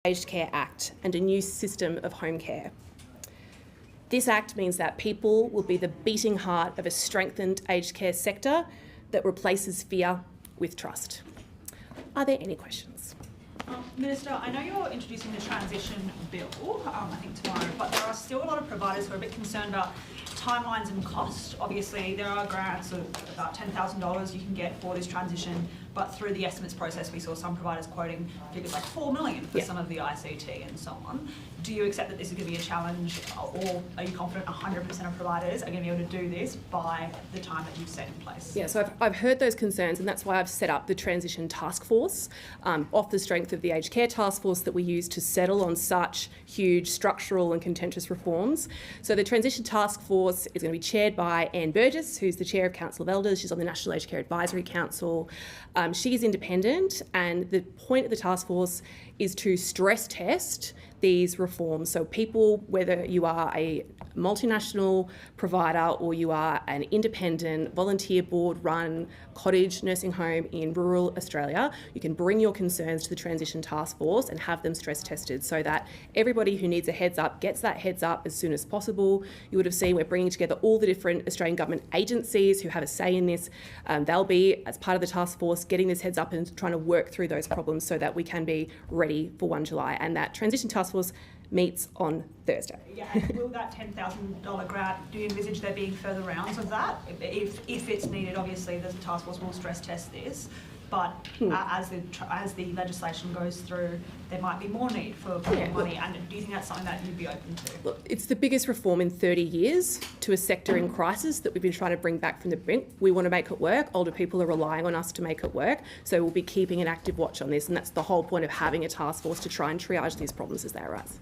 Aged Care Act and a new system of home care. This Act means that people will be the beating heart of a strengthened aged care sector that replaces fear with trust. Are there any questions? Minister, I know you're introducing the transition bill, I think tomorrow, but there are still a lot of providers who are a bit concerned about timelines and cost. Obviously, there are grants of about $10,000 you can get for this transition, but through the estimates process, we saw some providers quoting figures like $4 million for some of the ICT and so on. Do you accept that this is going to be a challenge, or are you confident 100% of providers are going to be able to do this by the time that you've set in place? Yeah, so I've heard those concerns, and that's why I've set up the Transition Task Force off the strength of the Aged Care Task Force that we use to settle on such huge structural and contentious reforms. So the Transition Task Force is going to be chaired by Anne Burgess, who's the Chair of Council of Elders. She's on the National Aged Care Advisory Council. She is independent, and the point of the task force is to stress test these reforms. So people, whether you are a multinational provider or you are an independent, volunteer board-run cottage nursing home in rural Australia, you can bring your concerns to the Transition Task Force and have them stress tested so that everybody who needs a heads up gets that heads up as soon as possible. You would have seen we're bringing together all the different Australian government agencies who have a say in this. They'll be, as part of the task force, getting this heads up and trying to work through those problems so that we can be ready for 1 July. And that Transition Task Force meets on Thursday. Yeah, and will that $10,000 grant, do you envisage there being further rounds of that? If it's needed, obviously the task force will stress test this, but as the legislation goes through, there might be more need for more money. And do you think that's something that you'd be open to? Look, it's the biggest reform in 30 years to a sector in crisis that we've been trying to bring back from the brink. We want to make it work. Older people are relying on us to make it work. So we'll be keeping an active watch on this, and that's the whole point of having a task force, to try and triage these problems as they arise.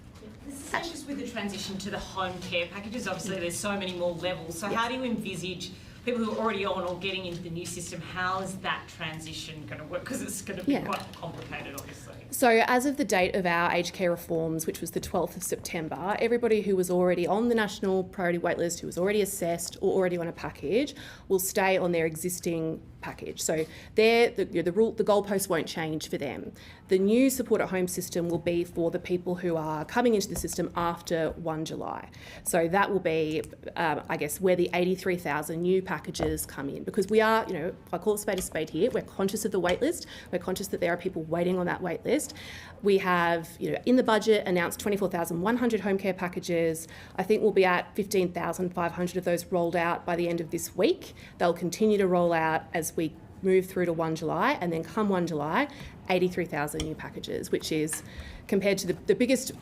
Just with the transition to the home care packages, obviously there's so many more levels. So how do you envisage people who are already on or getting into the new system, how is that transition going to work? Because it's going to be quite complicated, obviously. So as of the date of our aged care reforms, which was the 12th of September, everybody who was already on the national priority waitlist, who was already assessed or already on a package, will stay on their existing package. So the goalposts won't change for them. The new support at home system will be for the people who are coming into the system after 1 July. So that will be, I guess, where the 83,000 new packages come in, because we are, I call it a spade here, we're conscious of the wait list. We're conscious that there are people waiting on that wait list. We have, in the budget, announced 24,100 home care packages. I think we'll be at 15,500 of those rolled out by the end of this week. They'll continue to roll out as we move through to 1 July, and then come 1 July, 83,000 new packages, which is, compared to the biggest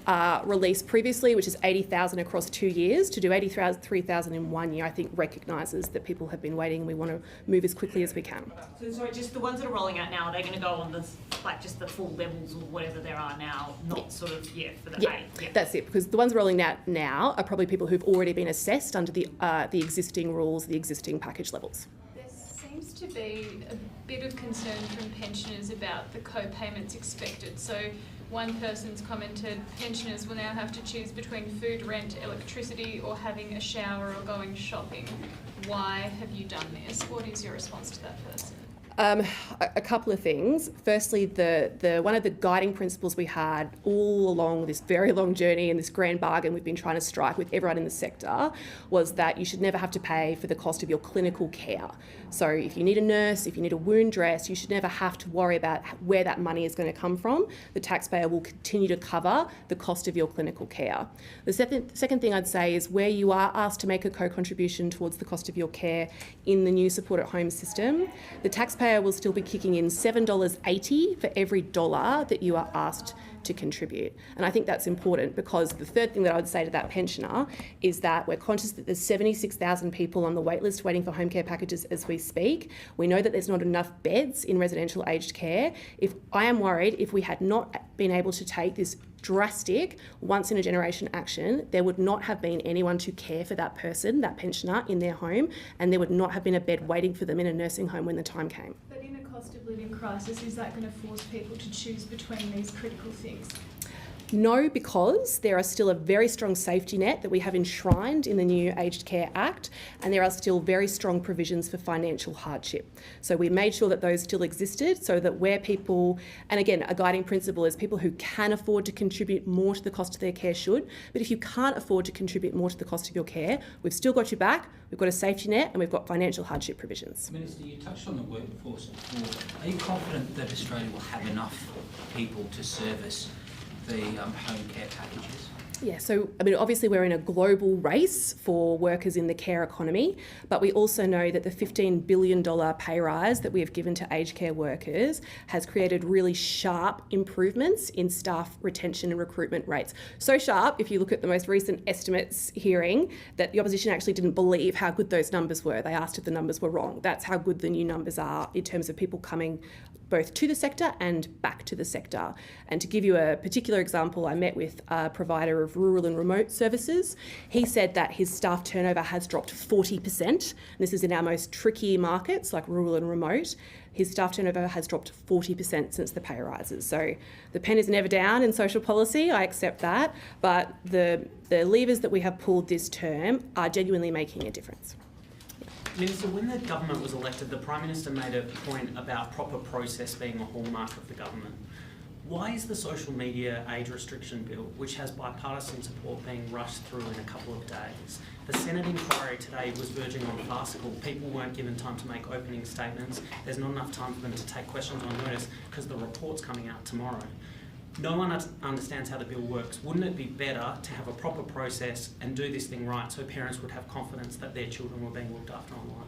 release previously, which is 80,000 across 2 years, to do 83,000 in 1 year, I think recognises that people have been waiting, and we want to move as quickly as we can. So sorry, just the ones that are rolling out now, are they going to go on just the full levels or whatever there are now, not sort of, for the 8? Yeah, that's it, because the ones rolling out now are probably people who've already been assessed under the existing rules, the existing package levels. Seems to be a bit of concern from pensioners about the co-payments expected. So one person's commented pensioners will now have to choose between food, rent, electricity, or having a shower or going shopping. Why have you done this? What is your response to that person? A couple of things. Firstly, the one of the guiding principles we had all along this very long journey and this grand bargain we've been trying to strike with everyone in the sector was that you should never have to pay for the cost of your clinical care. So if you need a nurse, if you need a wound dress, you should never have to worry about where that money is going to come from. The taxpayer will continue to cover the cost of your clinical care. The second thing I'd say is where you are asked to make a co-contribution towards the cost of your care in the new support at home system, the taxpayer will still be kicking in $7.80 for every dollar that you are asked to contribute. And I think that's important, because the third thing that I would say to that pensioner is that we're conscious that there's 76,000 people on the wait list waiting for home care packages as we speak. We know that there's not enough beds in residential aged care. I am worried if we had not been able to take this drastic, once-in-a-generation action, there would not have been anyone to care for that person, that pensioner, in their home, and there would not have been a bed waiting for them in a nursing home when the time came. But in a cost of living crisis, is that going to force people to choose between these critical things? No, because there are still a very strong safety net that we have enshrined in the new Aged Care Act, and there are still very strong provisions for financial hardship. So we made sure that those still existed, so that where people, and again, a guiding principle is people who can afford to contribute more to the cost of their care should, but if you can't afford to contribute more to the cost of your care, we've still got your back, we've got a safety net, and we've got financial hardship provisions. Minister, you touched on the workforce before. Are you confident that Australia will have enough people to service the home care packages? Yeah, so I mean, obviously we're in a global race for workers in the care economy, but we also know that the $15 billion pay rise that we have given to aged care workers has created really sharp improvements in staff retention and recruitment rates. So sharp, if you look at the most recent estimates hearing, that the opposition actually didn't believe how good those numbers were. They asked if the numbers were wrong. That's how good the new numbers are in terms of people coming both to the sector and back to the sector. And to give you a particular example, I met with a provider of rural and remote services. He said that his staff turnover has dropped 40%. This is in our most tricky markets like rural and remote. His staff turnover has dropped 40% since the pay rises. So the pen is never down in social policy, I accept that, but the levers that we have pulled this term are genuinely making a difference. Minister, when the government was elected, the Prime Minister made a point about proper process being a hallmark of the government. Why is the social media age restriction bill, which has bipartisan support, being rushed through in a couple of days? The Senate inquiry today was verging on farcical. People weren't given time to make opening statements. There's not enough time for them to take questions on notice because the report's coming out tomorrow. No one understands how the bill works. Wouldn't it be better to have a proper process and do this thing right so parents would have confidence that their children were being looked after online?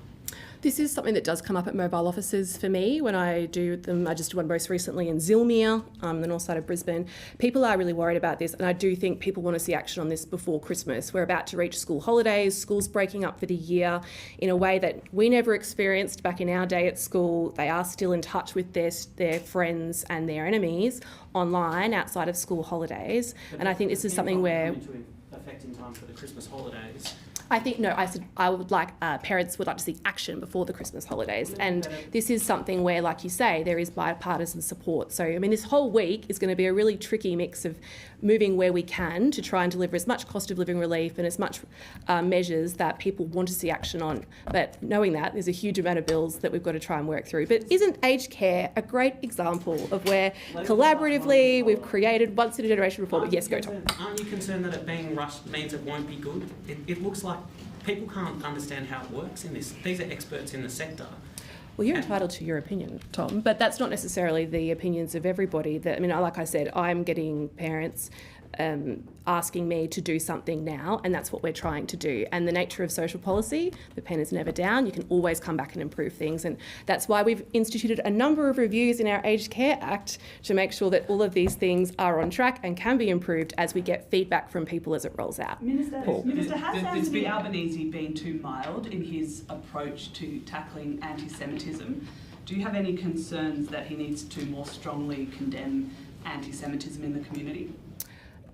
This is something that does come up at mobile offices for me when I do them. I just did one most recently in Zilmere, the north side of Brisbane. People are really worried about this, and I do think people want to see action on this before Christmas. We're about to reach school holidays, schools breaking up for the year in a way that we never experienced back in our day at school. They are still in touch with their friends and their enemies online outside of school holidays, and I think this is something where... into effect in time for the Christmas holidays. I think, no, I said I would like, parents would like to see action before the Christmas holidays. And this is something where, like you say, there is bipartisan support. So, I mean, this whole week is going to be a really tricky mix of moving where we can to try and deliver as much cost of living relief and as much measures that people want to see action on. But knowing that, there's a huge amount of bills that we've got to try and work through. But isn't aged care a great example of where collaboratively we've created once in a generation reform? Yes, go Tom. Aren't you concerned that it being rushed means it won't be good? It looks like people can't understand how it works in this. These are experts in the sector. Well, you're entitled to your opinion, Tom, but that's not necessarily the opinions of everybody. I mean, like I said, I'm getting parents asking me to do something now, and that's what we're trying to do. And the nature of social policy, the pen is never down. You can always come back and improve things, and that's why we've instituted a number of reviews in our Aged Care Act to make sure that all of these things are on track and can be improved as we get feedback from people as it rolls out. Minister, has Anthony Albanese been too mild in his approach to tackling anti-Semitism? Do you have any concerns that he needs to more strongly condemn anti-Semitism in the community?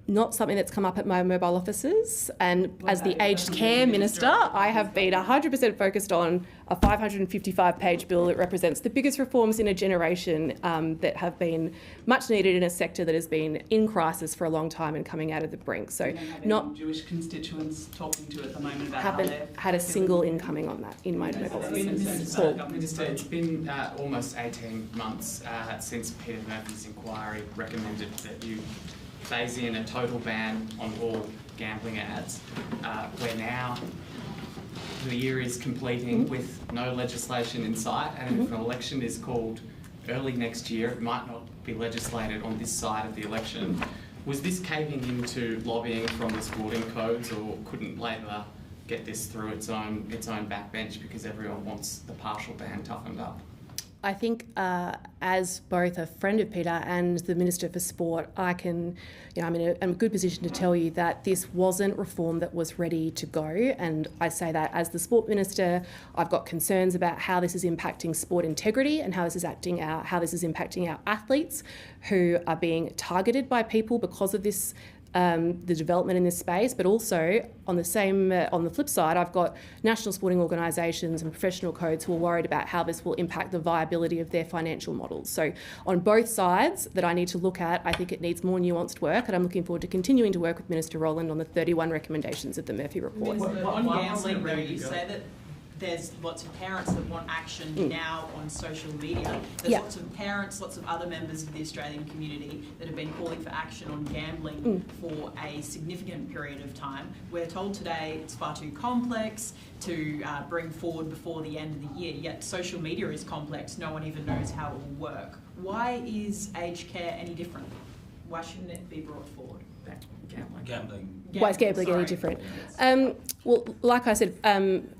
Not something that's come up at my mobile offices, and as the aged care minister, I have been 100% focused on a 555-page bill that represents the biggest reforms in a generation that have been much needed in a sector that has been in crisis for a long time and coming out of the brink. So, not Jewish constituents talking to at the moment about haven't had a single incoming on that in my mobile offices. Minister, it's been almost 18 months since Peter Murphy's inquiry recommended that you phase in a total ban on all gambling ads. Where now the year is completing with no legislation in sight, and if an election is called early next year, it might not be legislated on this side of the election. Was this caving into lobbying from the sporting codes, or couldn't Labor get this through its own backbench because everyone wants the partial ban toughened up? I think as both a friend of Peter and the Minister for Sport, I'm in a good position to tell you that this wasn't reform that was ready to go. And I say that as the Sport Minister, I've got concerns about how this is impacting sport integrity and how this is impacting our athletes who are being targeted by people because of this the development in this space, but also on the flip side, I've got national sporting organisations and professional codes who are worried about how this will impact the viability of their financial models. So on both sides that I need to look at, I think it needs more nuanced work, and I'm looking forward to continuing to work with Minister Rowland on the 31 recommendations of the Murphy report. On gambling, though, you say that there's lots of parents that want action now on social media. There's lots of parents, lots of other members of the Australian community that have been calling for action on gambling for a significant period of time. We're told today it's far too complex to bring forward before the end of the year, yet social media is complex. No one even knows how it will work. Why is aged care any different? Why shouldn't it be brought forward? Gambling. Why is gambling any different? Well, like I said,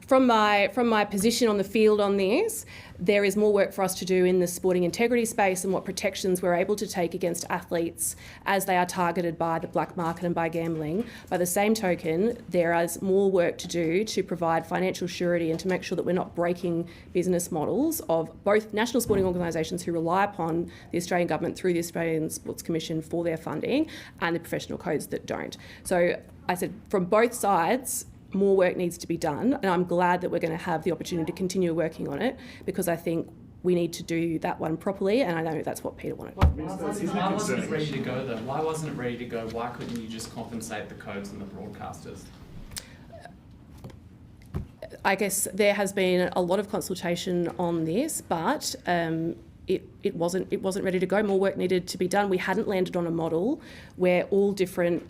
from my position on the field on this, there is more work for us to do in the sporting integrity space and what protections we're able to take against athletes as they are targeted by the black market and by gambling. By the same token, there is more work to do to provide financial surety and to make sure that we're not breaking business models of both national sporting organisations who rely upon the Australian government through the Australian Sports Commission for their funding and the professional codes that don't. So I said from both sides, more work needs to be done, and I'm glad that we're going to have the opportunity to continue working on it, because I think we need to do that one properly, and I know that's what Peter wanted. Why wasn't it ready to go though? Why wasn't it ready to go? Why couldn't you just compensate the codes and the broadcasters? I guess there has been a lot of consultation on this, but it wasn't ready to go. More work needed to be done. We hadn't landed on a model where all different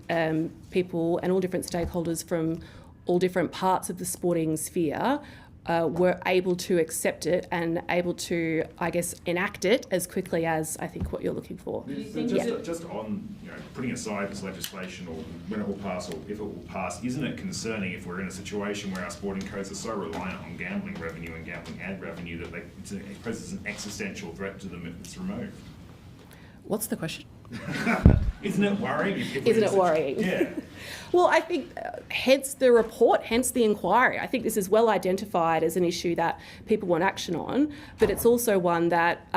people and all different stakeholders from all different parts of the sporting sphere were able to accept it and able to, I guess, enact it as quickly as I think what you're looking for. Just on putting aside this legislation or when it will pass or if it will pass, isn't it concerning if we're in a situation where our sporting codes are so reliant on gambling revenue and gambling ad revenue that it poses an existential threat to them if it's removed? What's the question? Isn't it worrying? Isn't it worrying? Yeah. Well, I think hence the report, hence the inquiry. I think this is well identified as an issue that people want action on, but it's also one that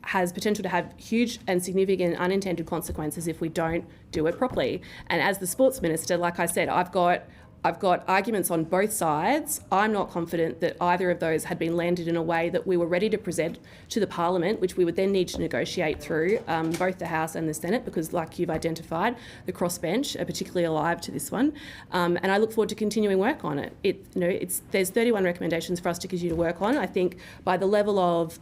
has potential to have huge and significant unintended consequences if we don't do it properly. And as the sports minister, like I said, I've got arguments on both sides. I'm not confident that either of those had been landed in a way that we were ready to present to the Parliament, which we would then need to negotiate through both the House and the Senate, because like you've identified, the crossbench are particularly alive to this one. And I look forward to continuing work on it. There's 31 recommendations for us to continue to work on. I think by the level of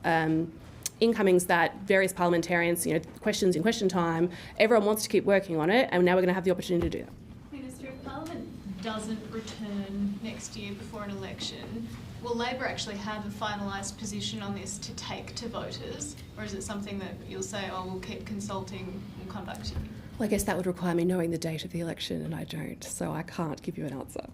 incomings that various parliamentarians, questions in question time, everyone wants to keep working on it, and now we're going to have the opportunity to do that. Minister, if Parliament doesn't return next year before an election, will Labor actually have a finalised position on this to take to voters, or is it something that you'll say, oh, we'll keep consulting, we'll come back to you? Well, I guess that would require me knowing the date of the election, and I don't, so I can't give you an answer.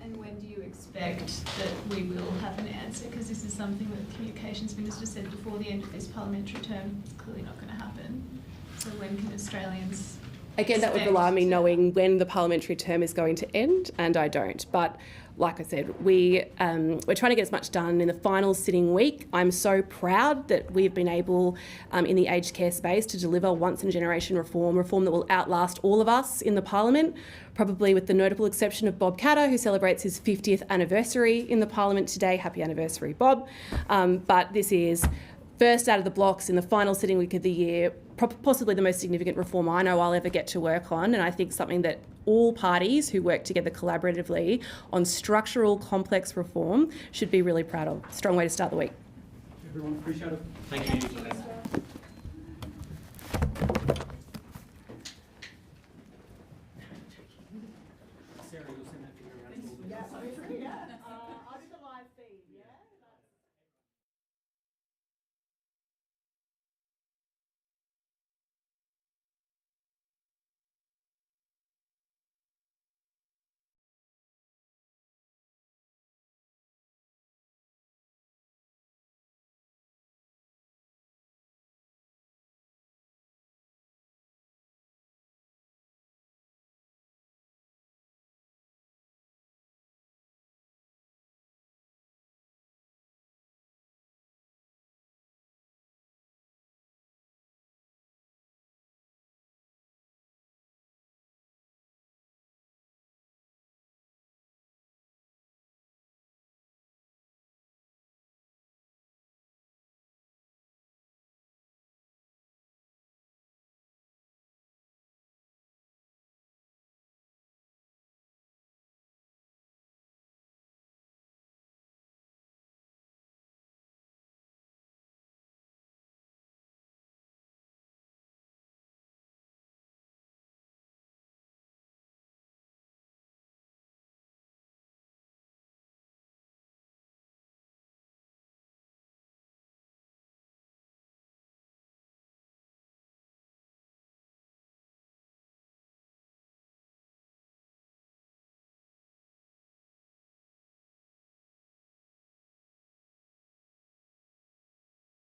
And when do you expect that we will have an answer? Because this is something that the Communications Minister said before the end of this parliamentary term. It's clearly not going to happen. So when can Australians... Again, that would rely on me knowing when the parliamentary term is going to end, and I don't. But like I said, we're trying to get as much done in the final sitting week. I'm so proud that we've been able, in the aged care space, to deliver once-in-a-generation reform that will outlast all of us in the Parliament, probably with the notable exception of Bob Katter, who celebrates his 50th anniversary in the Parliament today. Happy anniversary, Bob. But this is first out of the blocks in the final sitting week of the year, possibly the most significant reform I know I'll ever get to work on, and I think something that all parties who work together collaboratively on structural, complex reform should be really proud of. Strong way to start the week. Everyone, appreciate it. Thank you. Sarah, you'll send that video around.